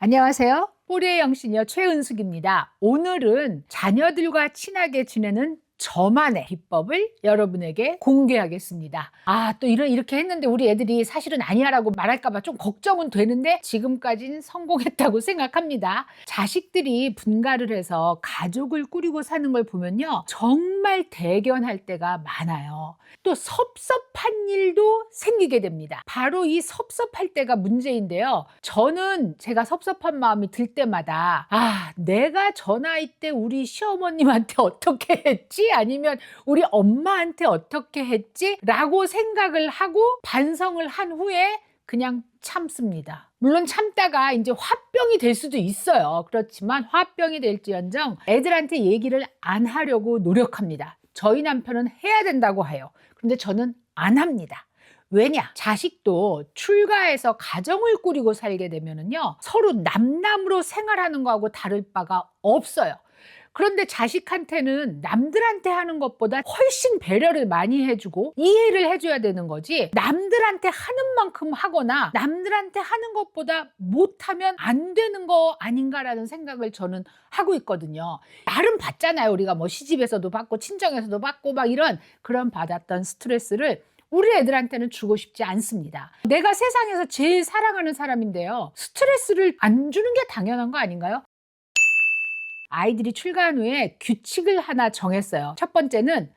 안녕하세요. 뿌리의 영신이요 최은숙입니다. 오늘은 자녀들과 친하게 지내는 저만의 비법을 여러분에게 공개하겠습니다. 또 이렇게 했는데 우리 애들이 사실은 아니야라고 말할까봐 좀 걱정은 되는데 지금까지는 성공했다고 생각합니다. 자식들이 분가를 해서 가족을 꾸리고 사는 걸 보면요, 정말 대견할 때가 많아요. 또 섭섭한 일도 생기게 됩니다. 바로 이 섭섭할 때가 문제인데요. 저는 제가 섭섭한 마음이 들 때마다 내가 저 나이 때 우리 시어머님한테 어떻게 했지? 아니면 우리 엄마한테 어떻게 했지? 라고 생각을 하고 반성을 한 후에 그냥 참습니다. 물론 참다가 이제 화병이 될 수도 있어요. 그렇지만 화병이 될지언정 애들한테 얘기를 안 하려고 노력합니다. 저희 남편은 해야 된다고 해요. 근데 저는 안 합니다. 왜냐? 자식도 출가해서 가정을 꾸리고 살게 되면은요, 서로 남남으로 생활하는 거하고 다를 바가 없어요. 그런데 자식한테는 남들한테 하는 것보다 훨씬 배려를 많이 해주고 이해를 해줘야 되는 거지, 남들한테 하는 만큼 하거나 남들한테 하는 것보다 못하면 안 되는 거 아닌가라는 생각을 저는 하고 있거든요. 나름 받잖아요. 우리가 뭐 시집에서도 받고 친정에서도 받고 막 이런 그런 받았던 스트레스를 우리 애들한테는 주고 싶지 않습니다. 내가 세상에서 제일 사랑하는 사람인데요, 스트레스를 안 주는 게 당연한 거 아닌가요? 아이들이 출가한 후에 규칙을 하나 정했어요. 첫 번째는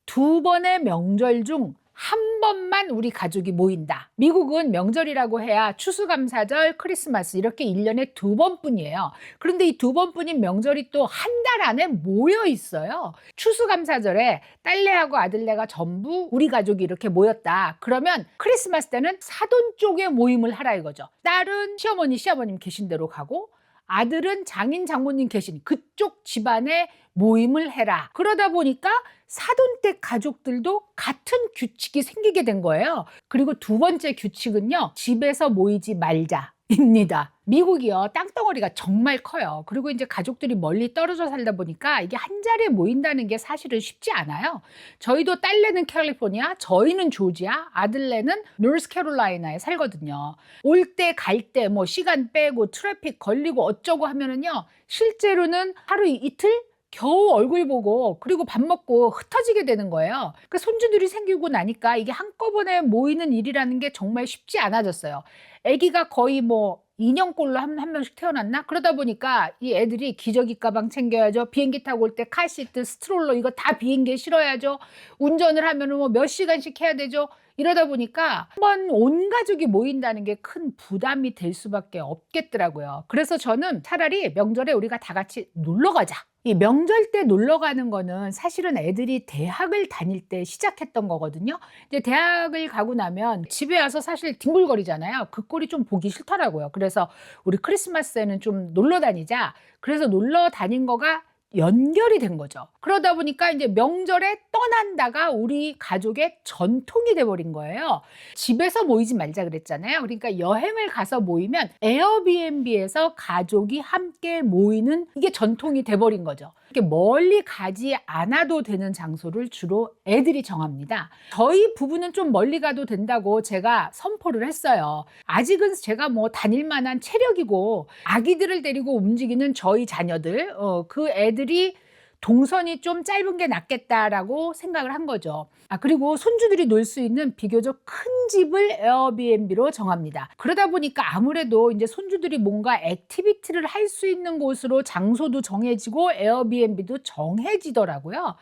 2번의 명절 중 한 번만 우리 가족이 모인다. 미국은 명절이라고 해야 추수감사절, 크리스마스 이렇게 1년에 2번뿐이에요. 그런데 이 2번뿐인 명절이 또 한 달 안에 모여 있어요. 추수감사절에 딸내하고 아들내가 전부 우리 가족이 이렇게 모였다. 그러면 크리스마스 때는 사돈 쪽에 모임을 하라 이거죠. 딸은 시어머니, 시아버님 계신 대로 가고 아들은 장인, 장모님 계신 그쪽 집안에 모임을 해라. 그러다 보니까 사돈댁 가족들도 같은 규칙이 생기게 된 거예요. 그리고 2번째 규칙은요, 집에서 모이지 말자입니다. 미국이요, 땅덩어리가 정말 커요. 그리고 이제 가족들이 멀리 떨어져 살다 보니까 이게 한 자리에 모인다는 게 사실은 쉽지 않아요. 저희도 딸내는 캘리포니아, 저희는 조지아, 아들내는 노스캐롤라이나에 살거든요. 올 때 갈 때 뭐 시간 빼고 트래픽 걸리고 어쩌고 하면은요, 실제로는 하루 이틀 겨우 얼굴 보고 그리고 밥 먹고 흩어지게 되는 거예요. 그 손주들이 생기고 나니까 이게 한꺼번에 모이는 일이라는 게 정말 쉽지 않아졌어요. 아기가 거의 뭐 2년꼴로 한 명씩 태어났나? 그러다 보니까 이 애들이 기저귀 가방 챙겨야죠. 비행기 타고 올 때 카시트, 스트롤러 이거 다 비행기에 실어야죠. 운전을 하면은 뭐 몇 시간씩 해야 되죠. 이러다 보니까 한번 온 가족이 모인다는 게 큰 부담이 될 수밖에 없겠더라고요. 그래서 저는 차라리 명절에 우리가 다 같이 놀러 가자. 이 명절 때 놀러 가는 거는 사실은 애들이 대학을 다닐 때 시작했던 거거든요. 이제 대학을 가고 나면 집에 와서 사실 뒹굴거리잖아요. 그 꼴이 좀 보기 싫더라고요. 그래서 우리 크리스마스에는 좀 놀러 다니자. 그래서 놀러 다닌 거가 연결이 된 거죠. 그러다 보니까 이제 명절에 떠난다가 우리 가족의 전통이 돼버린 거예요. 집에서 모이지 말자 그랬잖아요. 그러니까 여행을 가서 모이면 에어비앤비에서 가족이 함께 모이는 이게 전통이 돼버린 거죠. 이렇게 멀리 가지 않아도 되는 장소를 주로 애들이 정합니다. 저희 부부는 좀 멀리 가도 된다고 제가 선포를 했어요. 아직은 제가 뭐 다닐 만한 체력이고 아기들을 데리고 움직이는 저희 자녀들, 그 애들이 동선이 좀 짧은 게 낫겠다라고 생각을 한 거죠. 그리고 손주들이 놀 수 있는 비교적 큰 집을 에어비앤비로 정합니다. 그러다 보니까 아무래도 이제 손주들이 뭔가 액티비티를 할 수 있는 곳으로 장소도 정해지고 에어비앤비도 정해지더라고요.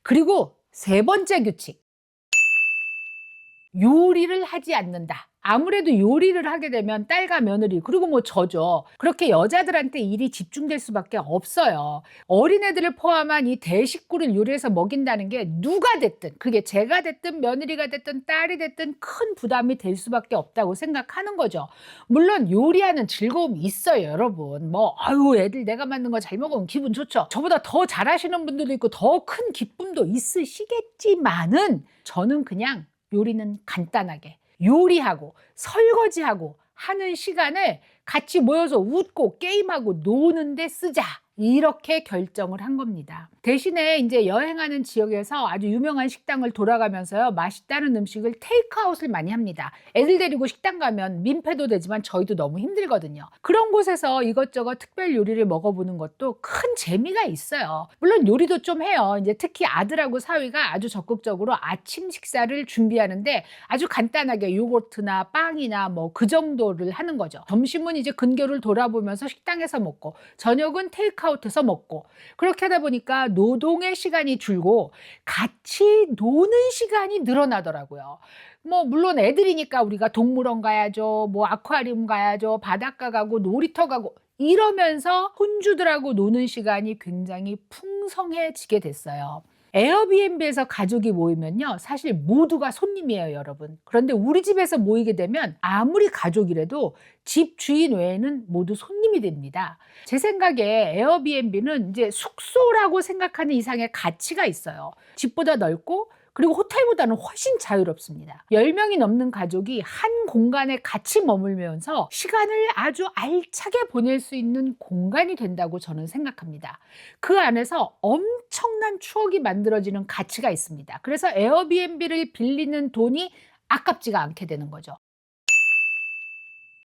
그리고 3번째 규칙. 요리를 하지 않는다. 아무래도 요리를 하게 되면 딸과 며느리 그리고 뭐 저죠. 그렇게 여자들한테 일이 집중될 수밖에 없어요. 어린애들을 포함한 이 대식구를 요리해서 먹인다는 게 누가 됐든, 그게 제가 됐든 며느리가 됐든 딸이 됐든 큰 부담이 될 수밖에 없다고 생각하는 거죠. 물론 요리하는 즐거움이 있어요, 여러분. 뭐 애들 내가 만든 거 잘 먹으면 기분 좋죠. 저보다 더 잘하시는 분들도 있고 더 큰 기쁨도 있으시겠지만은 저는 그냥 요리는 간단하게 요리하고 설거지하고 하는 시간을 같이 모여서 웃고 게임하고 노는 데 쓰자. 이렇게 결정을 한 겁니다. 대신에 이제 여행하는 지역에서 아주 유명한 식당을 돌아가면서요, 맛있다는 음식을 테이크아웃을 많이 합니다. 애들 데리고 식당 가면 민폐도 되지만 저희도 너무 힘들거든요. 그런 곳에서 이것저것 특별 요리를 먹어보는 것도 큰 재미가 있어요. 물론 요리도 좀 해요. 이제 특히 아들하고 사위가 아주 적극적으로 아침 식사를 준비하는데 아주 간단하게 요거트나 빵이나 뭐 그 정도를 하는 거죠. 점심은 이제 근교를 돌아보면서 식당에서 먹고, 저녁은 테이크아웃해서 먹고, 그렇게 하다 보니까 노동의 시간이 줄고 같이 노는 시간이 늘어나더라고요. 뭐 물론 애들이니까 우리가 동물원 가야죠, 뭐 아쿠아리움 가야죠, 바닷가 가고 놀이터 가고 이러면서 손주들하고 노는 시간이 굉장히 풍성해지게 됐어요. 에어비앤비에서 가족이 모이면요, 사실 모두가 손님이에요, 여러분. 그런데 우리 집에서 모이게 되면 아무리 가족이라도 집 주인 외에는 모두 손님이 됩니다. 제 생각에 에어비앤비는 이제 숙소라고 생각하는 이상의 가치가 있어요. 집보다 넓고, 그리고 호텔보다는 훨씬 자유롭습니다. 10명이 넘는 가족이 한 공간에 같이 머물면서 시간을 아주 알차게 보낼 수 있는 공간이 된다고 저는 생각합니다. 그 안에서 엄청난 추억이 만들어지는 가치가 있습니다. 그래서 에어비앤비를 빌리는 돈이 아깝지가 않게 되는 거죠.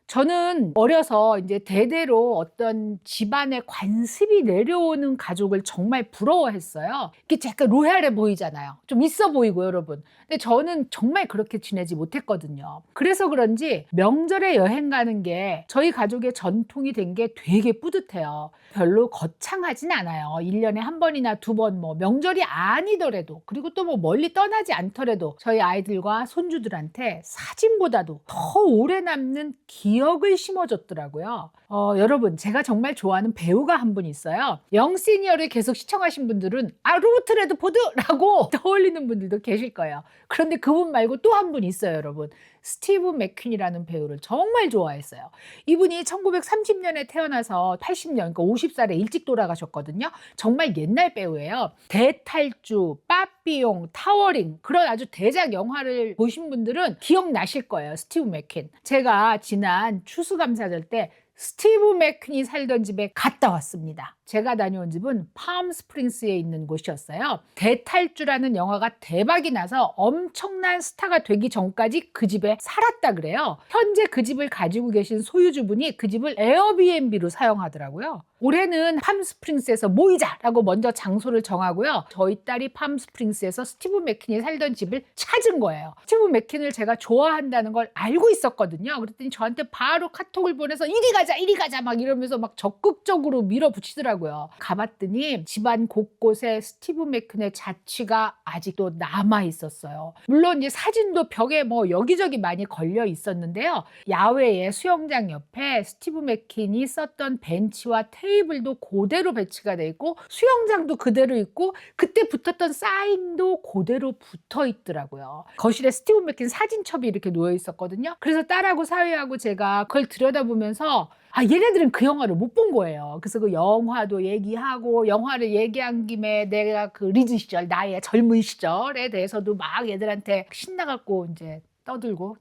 저는 어려서 이제 대대로 어떤 집안에 관습이 내려오는 가족을 정말 부러워했어요. 이게 약간 로얄해 보이잖아요. 좀 있어 보이고, 여러분. 근데 저는 정말 그렇게 지내지 못했거든요. 그래서 그런지 명절에 여행 가는 게 저희 가족의 전통이 된 게 되게 뿌듯해요. 별로 거창하진 않아요. 1년에 한 번이나 두 번, 뭐 명절이 아니더라도, 그리고 또 뭐 멀리 떠나지 않더라도 저희 아이들과 손주들한테 사진보다도 더 오래 남는 기억을 심어줬더라고요. 여러분, 제가 정말 좋아하는 배우가 한 분 있어요. 영시니어를 계속 시청하신 분들은 로버트 레드포드라고 떠올리는 분들도 계실 거예요. 그런데 그분 말고 또 한 분 있어요, 여러분. 스티브 맥퀸이라는 배우를 정말 좋아했어요. 이분이 1930년에 태어나서 80년, 그러니까 50살에 일찍 돌아가셨거든요. 정말 옛날 배우예요. 대탈주, 빠삐용, 타워링, 그런 아주 대작 영화를 보신 분들은 기억나실 거예요, 스티브 맥퀸. 제가 지난 추수감사절 때 스티브 맥퀸이 살던 집에 갔다 왔습니다. 제가 다녀온 집은 팜스프링스에 있는 곳이었어요. 대탈주라는 영화가 대박이 나서 엄청난 스타가 되기 전까지 그 집에 살았다 그래요. 현재 그 집을 가지고 계신 소유주분이 그 집을 에어비앤비로 사용하더라고요. 올해는 팜스프링스에서 모이자라고 먼저 장소를 정하고요. 저희 딸이 팜스프링스에서 스티브 맥퀸이 살던 집을 찾은 거예요. 스티브 맥퀸을 제가 좋아한다는 걸 알고 있었거든요. 그랬더니 저한테 바로 카톡을 보내서 이리 가자 막 이러면서 막 적극적으로 밀어붙이더라고요. 가봤더니 집안 곳곳에 스티브 맥퀸의 자취가 아직도 남아 있었어요. 물론 이제 사진도 벽에 뭐 여기저기 많이 걸려 있었는데요. 야외에 수영장 옆에 스티브 맥퀸이 썼던 벤치와 테이블도 그대로 배치가 돼 있고, 수영장도 그대로 있고, 그때 붙었던 사인도 그대로 붙어 있더라고요. 거실에 스티브 맥퀸 사진첩이 이렇게 놓여 있었거든요. 그래서 딸하고 사위하고 제가 그걸 들여다보면서 얘네들은 그 영화를 못 본 거예요. 그래서 그 영화도 얘기하고, 영화를 얘기한 김에 내가 그 리즈 시절, 나의 젊은 시절에 대해서도 막 얘들한테 신나갖고 이제 떠들고.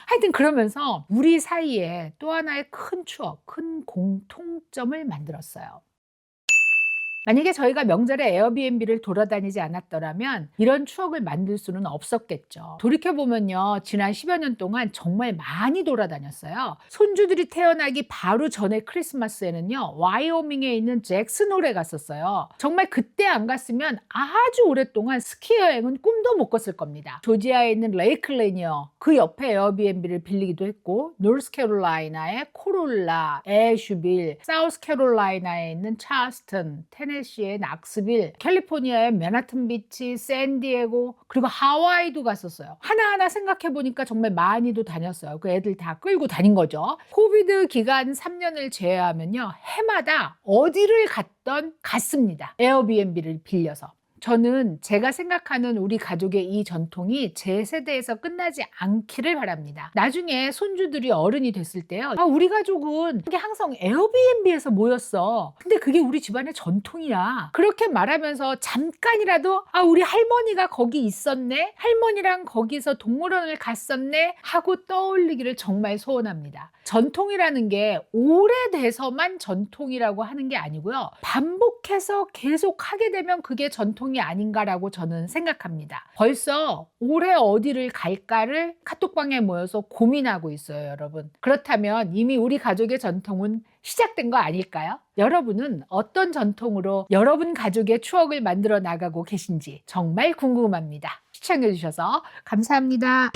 하여튼 그러면서 우리 사이에 또 하나의 큰 추억, 큰 공통점을 만들었어요. 만약에 저희가 명절에 에어비앤비를 돌아다니지 않았더라면 이런 추억을 만들 수는 없었겠죠. 돌이켜보면요, 지난 10여 년 동안 정말 많이 돌아다녔어요. 손주들이 태어나기 바로 전에 크리스마스에는요, 와이오밍에 있는 잭슨홀에 갔었어요. 정말 그때 안 갔으면 아주 오랫동안 스키 여행은 꿈도 못 꿨을 겁니다. 조지아에 있는 레이크 레니어, 그 옆에 에어비앤비를 빌리기도 했고, 노스캐롤라이나의 코롤라, 애슈빌, 사우스캐롤라이나에 있는 찰스턴, 테네시의 낙스빌, 캘리포니아의 맨하튼 비치, 샌디에고, 그리고 하와이도 갔었어요. 하나하나 생각해보니까 정말 많이도 다녔어요. 그 애들 다 끌고 다닌 거죠. 코비드 기간 3년을 제외하면요, 해마다 어디를 갔던 갔습니다. 에어비앤비를 빌려서. 저는 제가 생각하는 우리 가족의 이 전통이 제 세대에서 끝나지 않기를 바랍니다. 나중에 손주들이 어른이 됐을 때요. 우리 가족은 이게 항상 에어비앤비에서 모였어. 근데 그게 우리 집안의 전통이야. 그렇게 말하면서 잠깐이라도 우리 할머니가 거기 있었네. 할머니랑 거기서 동물원을 갔었네. 하고 떠올리기를 정말 소원합니다. 전통이라는 게 오래돼서만 전통이라고 하는 게 아니고요. 반복해서 계속 하게 되면 그게 전통이 아닌가라고 저는 생각합니다. 벌써 올해 어디를 갈까를 카톡방에 모여서 고민하고 있어요, 여러분. 그렇다면 이미 우리 가족의 전통은 시작된 거 아닐까요? 여러분은 어떤 전통으로 여러분 가족의 추억을 만들어 나가고 계신지 정말 궁금합니다. 시청해 주셔서 감사합니다.